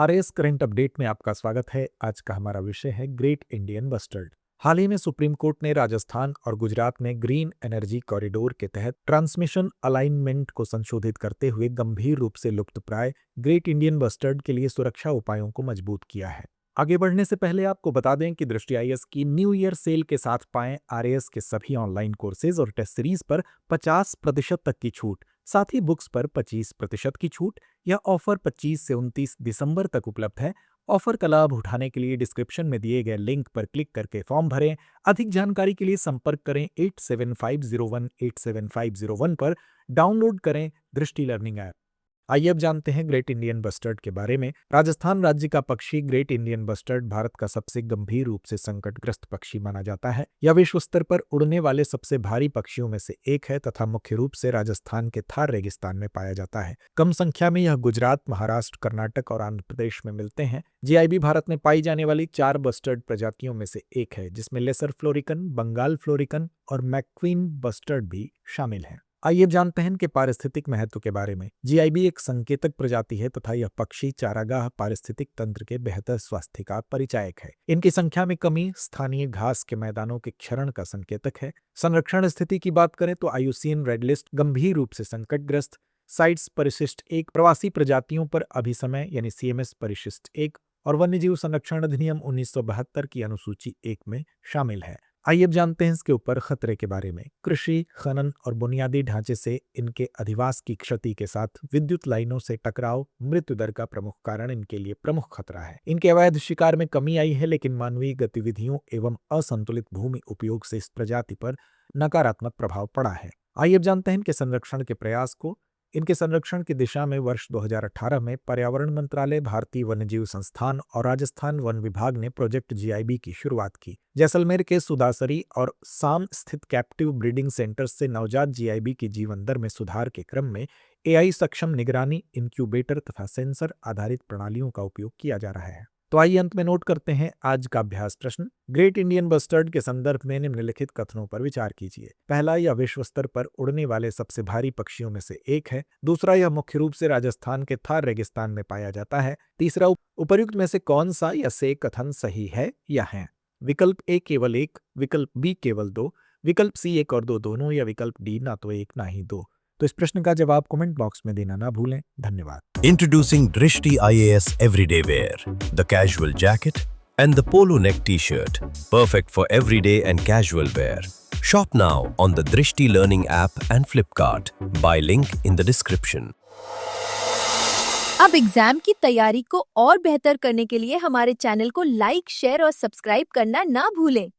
RS current update में आपका स्वागत है। आज का हमारा विषय है ग्रेट इंडियन बस्टर्ड। हाल ही में सुप्रीम कोर्ट ने राजस्थान और गुजरात में ग्रीन एनर्जी कॉरिडोर के तहत ट्रांसमिशन अलाइनमेंट को संशोधित करते हुए गंभीर रूप से लुप्तप्राय ग्रेट इंडियन बस्टर्ड के लिए सुरक्षा उपायों को मजबूत किया है। आगे बढ़ने से पहले आपको बता दें कि दृष्टि आईएएस की न्यू ईयर सेल के साथ पाएं आरएएस के सभी ऑनलाइन कोर्सेज और टेस्ट सीरीज पर 50% तक की छूट, साथ ही बुक्स पर 25% की छूट। यह ऑफर 25 से 29 दिसंबर तक उपलब्ध है। ऑफर का लाभ उठाने के लिए डिस्क्रिप्शन में दिए गए लिंक पर क्लिक करके फॉर्म भरें। अधिक जानकारी के लिए संपर्क करें 8750187501 पर। डाउनलोड करें दृष्टि लर्निंग ऐप। आइए अब जानते हैं ग्रेट इंडियन बस्टर्ड के बारे में। राजस्थान राज्य का पक्षी ग्रेट इंडियन बस्टर्ड भारत का सबसे गंभीर रूप से संकटग्रस्त पक्षी माना जाता है। यह विश्व स्तर पर उड़ने वाले सबसे भारी पक्षियों में से एक है तथा मुख्य रूप से राजस्थान के थार रेगिस्तान में पाया जाता है। कम संख्या में यह गुजरात, महाराष्ट्र, कर्नाटक और आंध्र प्रदेश में मिलते हैं। जीआईबी भारत में पाई जाने वाली 4 बस्टर्ड प्रजातियों में से एक है, जिसमें लेसर फ्लोरिकन, बंगाल फ्लोरिकन और मैक्वीन बस्टर्ड भी शामिल हैं। आइए जानते हैं इनके पारिस्थितिक महत्व के बारे में। जीआईबी एक संकेतक प्रजाति है तथा यह पक्षी चारागाह पारिस्थितिक तंत्र के बेहतर स्वास्थ्य का परिचायक है। इनकी संख्या में कमी स्थानीय घास के मैदानों के क्षरण का संकेतक है। संरक्षण स्थिति की बात करें तो IUCN रेड लिस्ट गंभीर रूप से संकटग्रस्त, साइट्स परिशिष्ट 1, प्रवासी प्रजातियों पर अभिसमय यानी CMS परिशिष्ट 1 और वन्यजीव संरक्षण अधिनियम 1972 की अनुसूची 1 में शामिल है। आइए अब जानते हैं इसके ऊपर खतरे के बारे में। कृषि, खनन और बुनियादी ढांचे से इनके अधिवास की क्षति के साथ विद्युत लाइनों से टकराव मृत्यु दर का प्रमुख कारण इनके लिए प्रमुख खतरा है। इनके अवैध शिकार में कमी आई है, लेकिन मानवीय गतिविधियों एवं असंतुलित भूमि उपयोग से इस प्रजाति पर नकारात्मक प्रभाव पड़ा है। आइए अब जानते हैं इनके संरक्षण के प्रयास को। इनके संरक्षण की दिशा में वर्ष 2018 में पर्यावरण मंत्रालय, भारतीय वन्यजीव संस्थान और राजस्थान वन विभाग ने प्रोजेक्ट जीआईबी की शुरुआत की। जैसलमेर के सुदासरी और साम स्थित कैप्टिव ब्रीडिंग सेंटर से नवजात जीआईबी की जीवन दर में सुधार के क्रम में AI सक्षम निगरानी, इंक्यूबेटर तथा सेंसर आधारित प्रणालियों का उपयोग किया जा रहा है। तो आइए अंत में नोट करते हैं आज का अभ्यास प्रश्न। ग्रेट इंडियन बस्टर्ड के संदर्भ में निम्नलिखित कथनों पर विचार कीजिए। पहला, यह विश्व स्तर पर उड़ने वाले सबसे भारी पक्षियों में से एक है। दूसरा, यह मुख्य रूप से राजस्थान के थार रेगिस्तान में पाया जाता है। तीसरा, उपर्युक्त में से कौन सा या से कथन सही है या है? विकल्प A केवल 1, विकल्प B केवल 2, विकल्प C 1 और 2 दोनों, या विकल्प D ना तो 1 ना ही 2। तो इस प्रश्न का जवाब कमेंट बॉक्स में देना ना भूलें। धन्यवाद। Introducing Drishti IAS Everyday Wear, the casual jacket and the polo neck t-shirt, perfect for everyday and casual wear. Shop now on the Drishti Learning app and Flipkart. Buy link in the description. अब exam की तैयारी को और बेहतर करने के लिए हमारे चैनल को लाइक, शेयर और सब्सक्राइब करना ना भूलें।